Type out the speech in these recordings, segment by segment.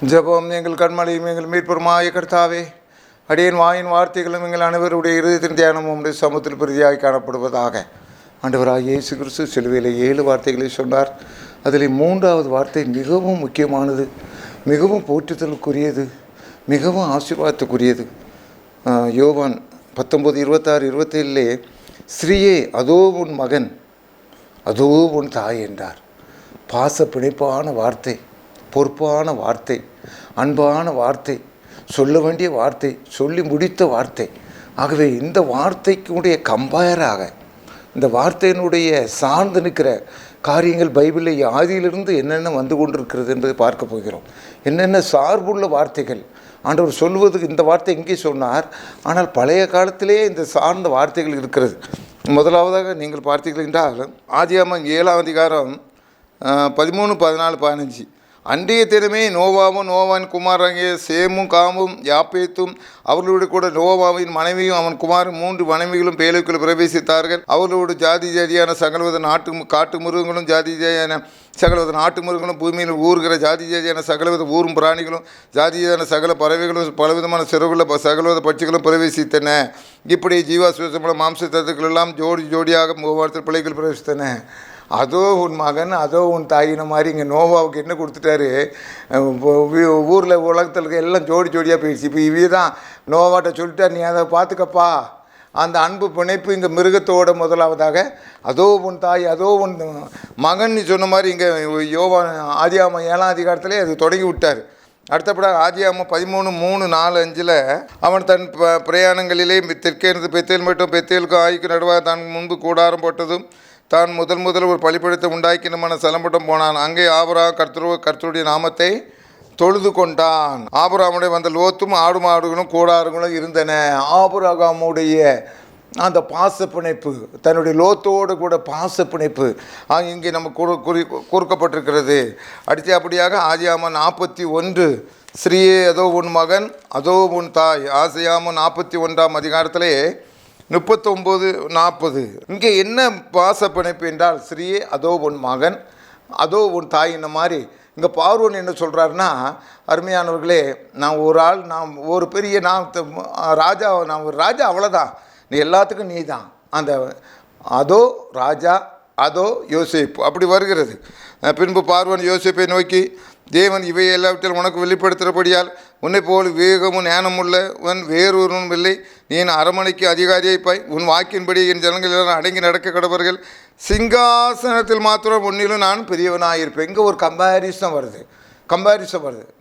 ஜெபம். எங்கள் கண்மலையும் எங்கள் மீட்பெருமாய கர்த்தாவே, அடியேன் வாயின் வார்த்தைகளும் எங்கள் அனைவருடைய இருதயத்தின் தியானமும் உடைய சமூகத்தில் பிரதியாய் காணப்படுவதாக. ஆண்டவராக இயேசு கிறிஸ்து சிலுவையில் 7 வார்த்தைகளை சொன்னார். அதில் 3வது வார்த்தை மிகவும் முக்கியமானது, மிகவும் போற்றுதலுக்குரியது, மிகவும் ஆசீர்வாதத்துக்குரியது. யோவான் 19:26-27 ஸ்ரீயே அதோ உன் மகன், அதோ உன் தாய் என்றார். பாச பிணைப்பான வார்த்தை, பொறுப்பான வார்த்தை, அன்பான வார்த்தை, சொல்ல வேண்டிய வார்த்தை, சொல்லி முடித்த வார்த்தை. ஆகவே இந்த வார்த்தைக்குடைய கம்பேராக, இந்த வார்த்தையினுடைய சார்ந்து நிற்கிற காரியங்கள் பைபிளில் ஆதியிலிருந்து என்னென்ன வந்து கொண்டிருக்கிறது என்பதை பார்க்க போகிறோம். என்னென்ன சார்புள்ள வார்த்தைகள் ஆண்டவர் சொல்வதுக்கு இந்த வார்த்தை இங்கே சொன்னார். ஆனால் பழைய காலத்திலே இந்த சார்ந்த வார்த்தைகள் இருக்கிறது. முதலாவதாக நீங்கள் பார்த்தீர்கள் என்றால் ஆதியாகமம் 7ஆம் அதிகாரம் 13, 14, 15. அன்றைய தினமே நோவாவும் நோவாவின் குமாரங்கிய சேமும் காமும் யாப்பேத்தும் அவர்களோடு கூட நோவாவின் மனைவியும் அவன் குமாரன் 3 மனைவிகளும் பேலுக்குள் பிரவேசித்தார்கள். அவர்களோடு ஜாதி ஜாதியான சகலவித காட்டு மிருகங்களும், ஜாதி ஜாதியான சகலவித நாட்டு மிருகங்களும், பூமியில் ஊறுகிற ஜாதி ஜாதியான சகலவித ஊரும் பிராணிகளும், ஜாதியான சகல பறவைகளும், பலவிதமான சிறகுள்ள சகலவித பட்சிகளும் பிரவேசித்தன. இப்படி ஜீவாசுவசமான மாம்ச தத்துக்கள் எல்லாம் ஜோடி ஜோடியாக ஒவ்வொருத்தர் பிள்ளைகள் பிரவேசித்தன. அதோ உன் மகன், அதோ உன் தாயின மாதிரி இங்கே நோவாவுக்கு என்ன கொடுத்துட்டாரு, ஊரில் உலகத்தில் இருக்க எல்லாம் ஜோடி ஜோடியாக போயிடுச்சு. இப்போ இவே தான் நோவாட்ட சொல்லிட்டார், நீ அதை பார்த்துக்கப்பா. அந்த அன்பு பிணைப்பு இங்கே மிருகத்தோட முதலாவதாக அதோ உன் தாய், அதோ உன் மகன் நீ சொன்ன மாதிரி இங்கே ஆதியாகமம் 7ஆம் அதிகாரத்திலே அது தொடங்கி விட்டார். அடுத்தபடியாக ஆதியாகமம் 13, 3, 4, 5 அவன் தன் பிரயாணங்களிலே தெற்கேனது பெத்தேல் மட்டும் பெத்தேலுக்கும் ஆய்க்கு நடுவாக தான் முன்பு கூடாரம் போட்டதும் தான் முதல் ஒரு பலிபீடத்தை உண்டாக்கினமான ஸ்தலம்பட்டம் போனான். அங்கே ஆபிரகாம் கர்த்தருடைய நாமத்தை தொழுது கொண்டான். ஆபிரகாமுடைய வந்த லோத்தும் ஆடு மாடுகளும் கூடாரங்களும் இருந்தன. ஆபிரகாமுடைய அந்த பாசப்பிணைப்பு, தன்னுடைய லோத்தோடு கூட பாசப்பிணைப்பு இங்கே நம்ம கூறுக்கப்பட்டிருக்கிறது. அப்படியாக ஆதியாகமம் 41 ஸ்ரீயே அதோ உன் மகன், அதோ உன் தாய். ஆதியாகமம் 41ஆம் அதிகாரத்திலே 39, 40 இங்கே என்ன பாச பிணைப்பு என்றால் ஸ்ரீயே அதோ உன் மகன், அதோ உன் தாய். இந்த மாதிரி இங்கே பார்வோன் என்ன சொல்கிறாருன்னா, அருமையானவர்களே, நான் ஒரு பெரிய நான் ஒரு ராஜா, அவ்வளோதான், நீ எல்லாத்துக்கும் நீ தான். அந்த அதோ ராஜா, அதோ யோசேப்பு அப்படி வருகிறது. பின்பு பார்வோன் யோசேப்பை நோக்கி, தேவன் இவை எல்லாவற்றிலும் உனக்கு வெளிப்படுத்துகிறபடியால் உன்னை போல் விவேகமும் ஞானமுள்ளவன் வேறொருவனும் இல்லை. நீ என் அரமனைக்கு அதிகாரியாய்ப்பாய். உன் வாக்கின்படி என் ஜனங்கள் எல்லாம் அடங்கி நடக்க கடவர்கள். சிங்காசனத்தில் மாத்திரம் உன்னிலும் நான் பெரியவனாயிருப்பேன். இங்கே ஒரு கம்பேரிசன் வருது.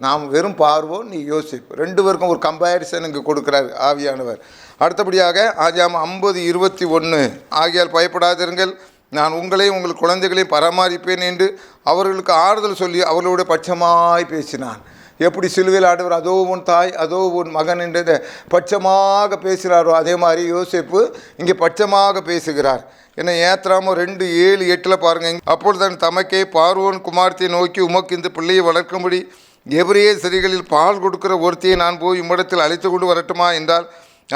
நாம் வெறும் பார்வோன், நீ யோசிப்பு, 2 பேருக்கும் ஒரு கம்பேரிசன் இங்கே கொடுக்குறார் ஆவியானவர். அடுத்தபடியாக ஆதியாகமம் 50:21 ஆகியால் பயப்படாதிருங்கள், நான் உங்களையும் உங்கள் குழந்தைகளையும் பராமரிப்பேன் என்று அவர்களுக்கு ஆறுதல் சொல்லி அவர்களோட பட்சமாய் பேசினான். எப்படி சிலுவையில் ஆண்டவர் அதோ உன் தாய், அதோ உன் மகன் என்று பட்சமாக பேசுகிறாரோ அதே மாதிரி யோசேப்பு இங்கே பட்சமாக பேசுகிறார். என்ன ஏத்ராமோ 2:7-8 பாருங்கள். அப்பொழுது தன் தமக்கே பார்வோன் குமார்த்தியை நோக்கி, உமக்கு இந்த பிள்ளையை வளர்க்கும்படி எபிரேய சிறைகளில் பால் கொடுக்கிற ஒருத்தியை நான் போய் இம்மிடத்தில் அழைத்து கொண்டு வரட்டுமா என்றால்,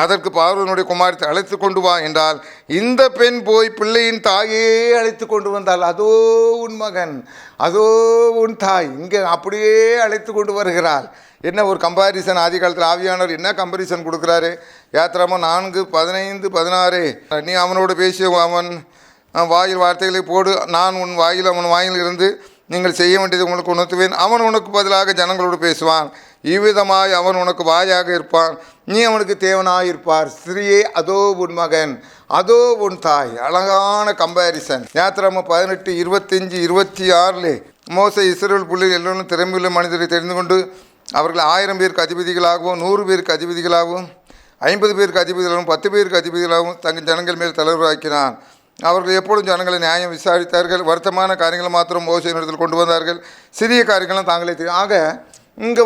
அதற்கு பார்வோனுடைய குமாரத்தை அழைத்து கொண்டு வா என்றால், இந்த பெண் போய் பிள்ளையின் தாயே அழைத்து கொண்டு வந்தாள். அதோ உன் மகன், அதோ உன் தாய், இங்கே அப்படியே அழைத்து கொண்டு வருகிறாள். என்ன ஒரு கம்பாரிசன்! ஆதி காலத்தில் ஆவியானவர் என்ன கம்பாரிசன் கொடுக்குறாரு? யாத்திராமம் 4:15-16 நீ அவனோடு பேசி அவன் வாயில் வார்த்தைகளை போடு, நான் உன் வாயில் அவன் வாயில் இருந்து நீங்கள் செய்ய வேண்டியது உங்களுக்கு உணர்த்துவேன். அவன் உனக்கு பதிலாக ஜனங்களோடு பேசுவான். இவ்விதமாய் அவன் உனக்கு வாயாக இருப்பான், நீ அவனுக்கு தேவனாயிருப்பார். ஸ்திரீயே அதோ உன் மகன், அதோ உன் தாய். அழகான கம்பேரிசன். யாத்திராமம் 18:25-26 மோசே இஸ்ரவேல் புள்ளிகள் எல்லோரும் திறமையுள்ள மனிதரை தெரிந்து கொண்டு அவர்கள் 1000 பேருக்கு அதிபதிகளாகவும், 100 பேருக்கு அதிபதிகளாகவும், 50 பேருக்கு அதிபதிகளாகவும், 10 பேருக்கு அதிபதிகளாகவும் தங்கள் ஜனங்கள் மேல் தலைவராக்கினான். அவர்கள் எப்பொழுதும் ஜனங்களை நியாயம் விசாரித்தார்கள். வருத்தமான காரியங்களை மாத்திரம் மோசேயினிடத்தில் கொண்டு வந்தார்கள், சிறிய காரியங்களும் தாங்களே தெரியும். ஆக இங்கே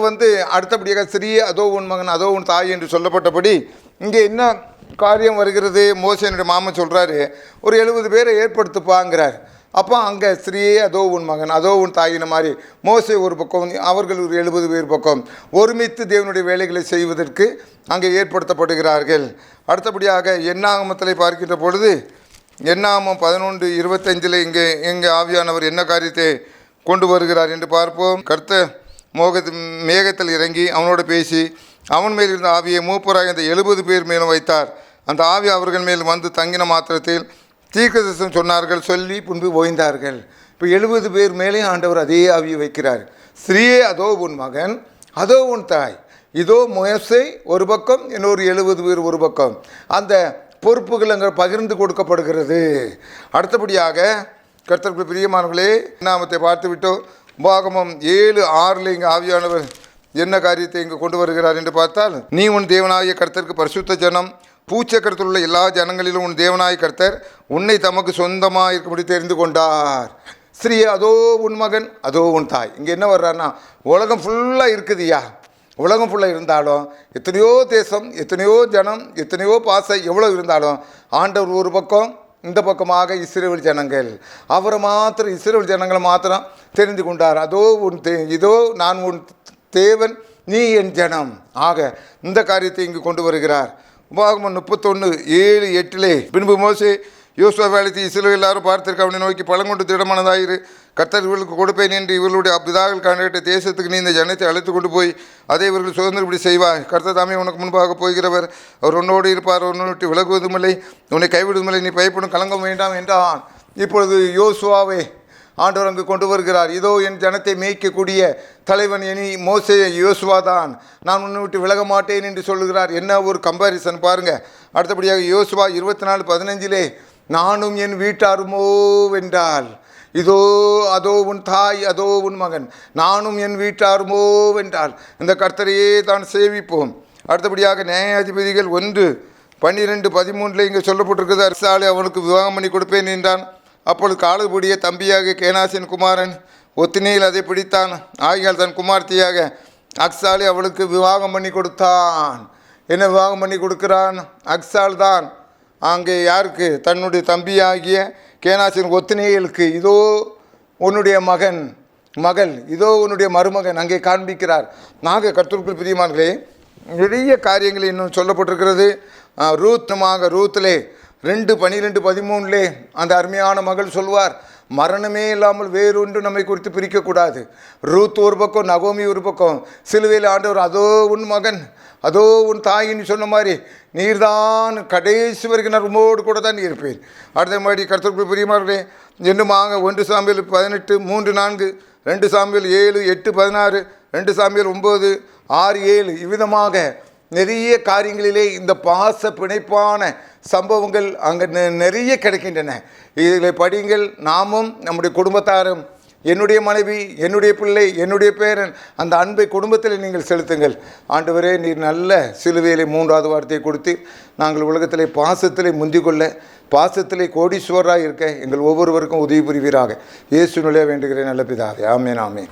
அடுத்தபடியாக சிறிய அதோ உன் மகன், அதோ உன் தாய் என்று சொல்லப்பட்டபடி இங்கே என்ன காரியம் வருகிறது? மோசேயினுடைய மாமன் சொல்கிறாரு, ஒரு 70 பேரை ஏற்படுத்துப்பாங்கிறார். அப்போ அங்கே ஸ்ரீயே அதோ உன் மகன், அதோ உன் தாயின மாதிரி மோசே ஒரு பக்கம், அவர்கள் ஒரு 70 பேர் பக்கம் ஒருமித்து தேவனுடைய வேலைகளை செய்வதற்கு அங்கே ஏற்படுத்தப்படுகிறார்கள். அடுத்தபடியாக என்னாகமத்தில் பார்க்கின்ற பொழுது என்னாகமம் 11:25 இங்கே ஆவியானவர் என்ன காரியத்தை கொண்டு வருகிறார் என்று பார்ப்போம். மேகத்தில் இறங்கி அவனோடு பேசி அவன் மேல் இருந்த ஆவியை மூப்பராக அந்த 70 பேர் மேலும் வைத்தார். அந்த ஆவி அவர்கள் மேல் வந்து தங்கின மாத்திரத்தில் தீர்க்கதரிசனம் சொன்னார்கள், சொல்லி பின்பு ஓய்ந்தார்கள். இப்போ 70 பேர் மேலே ஆண்டவர் அதே ஆவியை வைக்கிறார். ஸ்திரீயே அதோ உன் மகன், அதோ உன் தாய். இதோ மோசே ஒரு பக்கம், இன்னொரு 70 பேர் ஒரு பக்கம். அந்த பொறுப்புகள் அங்கே பகிர்ந்து கொடுக்கப்படுகிறது. அடுத்தபடியாக கர்த்தருக்கு பிரியமானவர்களே, நாமத்தை பார்த்து விட்டோம். உபாகமம் 7:6 இங்கே ஆவியானவர் என்ன காரியத்தை இங்கு கொண்டு வருகிறார் என்று பார்த்தால், நீ உன் தேவனாகிய கர்த்தருக்கு பரிசுத்த ஜனம், பூச்சக்கரத்தில் உள்ள எல்லா ஜனங்களிலும் உன் தேவனாகிய கர்த்தர் உன்னை தமக்கு சொந்தமாக இருக்கும்படி தெரிந்து கொண்டார். ஸ்ரீ அதோ உன் மகன், அதோ உன் தாய். இங்கே என்ன வர்றான்னா, உலகம் ஃபுல்லாக இருக்குதுயா. உலகம் ஃபுல்லாக இருந்தாலும், எத்தனையோ தேசம், எத்தனையோ ஜனம், எத்தனையோ பாசை எவ்வளோ இருந்தாலும், ஆண்டவர் ஒரு பக்கம், இந்த பக்கமாக இஸ்ரவேல் ஜனங்கள். அவரை மாத்திரம், இஸ்ரவேல் ஜனங்களை மாத்திரம் தெரிந்து கொண்டார். அதோ இதோ நான் உன் தேவன், நீ என் ஜனம். ஆக இந்த காரியத்தை இங்கு கொண்டு வருகிறார். உபாகமம் 31:7-8 பின்பு மோசே யோசுவாவை அழைத்து இஸ்ரவேல் எல்லாரும் பார்த்திருக்க அவனை நோக்கி பழங்கொண்டு திடமானதாயிரு, கர்த்தர் இவர்களுக்கு கொடுப்பேன் என்று இவர்களுடைய பிதாக்கள் காண்கிட்ட தேசத்துக்கு நீ இந்த ஜனத்தை அழைத்து கொண்டு போய் அதை இவர்கள் சுதந்திரப்படி செய்வாய். கர்த்தர் தாமே உனக்கு முன்பாக போகிறவர், அவர் உன்னோடு இருப்பார், உன்னை விட்டு விலகுவதுமில்லை, உன்னை கைவிடுவதில்லை, நீ பயப்படும் கலங்க வேண்டாம் என்றான். இப்பொழுது யோசுவாவை ஆண்டவர் அங்கு கொண்டு வருகிறார். இதோ என் ஜனத்தை மேய்க்கக்கூடிய தலைவன் இனி மோசே யோசுவா தான், நான் உன்னை விட்டு விலக மாட்டேன் என்று சொல்லுகிறார். என்ன ஒரு கம்பாரிசன் பாருங்கள். அடுத்தபடியாக யோசுவா 24:15 நானும் என் வீட்டாருமோ வென்றால், இதோ அதோ உன் தாய், அதோ உன் மகன், நானும் என் வீட்டாருமோ வென்றால் இந்த கர்த்தரையே தான் சேவிப்போம். அடுத்தபடியாக நியாயாதிபதிகள் 1:12-13 இங்கே சொல்லப்பட்டிருக்கிறது. அரசாலை அவனுக்கு விவாகம் பண்ணி கொடுப்பேன் என்றான். அப்பொழுது காலபுடைய தம்பியாக கேனாசின் குமாரன் ஒத்தினியில் அதை பிடித்தான். ஆகியால் தன் குமார்த்தியாக அக்சாலை அவளுக்கு விவாகம் பண்ணி கொடுத்தான். என்ன விவாகம் பண்ணி கொடுக்கிறான்? அக்சால் தான். அங்கே யாருக்கு? தன்னுடைய தம்பியாகிய கேனாசின் ஒத்தினியலுக்கு. இதோ உன்னுடைய மகள், இதோ உன்னுடைய மருமகன் அங்கே காண்பிக்கிறார். நாங்கள் கர்த்தருக்குள் பிரியமானங்களே, நிறைய காரியங்கள் இன்னும் சொல்லப்பட்டிருக்கிறது. ரூத்திலே 2:12-13 அந்த அருமையான மகள் சொல்வார், மரணமே இல்லாமல் வேறொன்று நம்மை குறித்து பிரிக்கக்கூடாது. ரூத் ஒரு பக்கம், நகோமி ஒரு பக்கம். சிலுவையில் ஆண்டவர் அதோ உன் மகன், அதோ உன் தாயின்னு சொன்ன மாதிரி நீர்தான் கடைசி வரைக்கும் நான் உம்மோடு கூட தான் இருப்பேன். அடுத்த மாதிரி கர்த்தருக்குள் பிரியமானவர்களே, இன்னுமாக 1 சாமுவேல் 18:3-4, 2 சாமுவேல் 7:8-16, 2 சாமுவேல் 9:6-7 இவ்விதமாக நிறைய காரியங்களிலே இந்த பாச பிணைப்பான சம்பவங்கள் அங்கே நிறைய கிடைக்கின்றன. இதில் படியுங்கள். நாமும் நம்முடைய குடும்பத்தாரும், என்னுடைய மனைவி, என்னுடைய பிள்ளை, என்னுடைய பேரன், அந்த அன்பை குடும்பத்தில் நீங்கள் செலுத்துங்கள். ஆண்டவரே, நீர் நல்ல சிலுவையிலே 3வது வார்த்தையை கொடுத்து நாங்கள் உலகத்திலே பாசத்திலே முந்திக்கொள்ள, பாசத்திலே கோடீஸ்வரராக இருக்க எங்கள் ஒவ்வொருவருக்கும் உதவி புரிவீராக. இயேசுவிலே வேண்டுகிறேன் நல்ல பிதாவே. ஆமென், ஆமென்.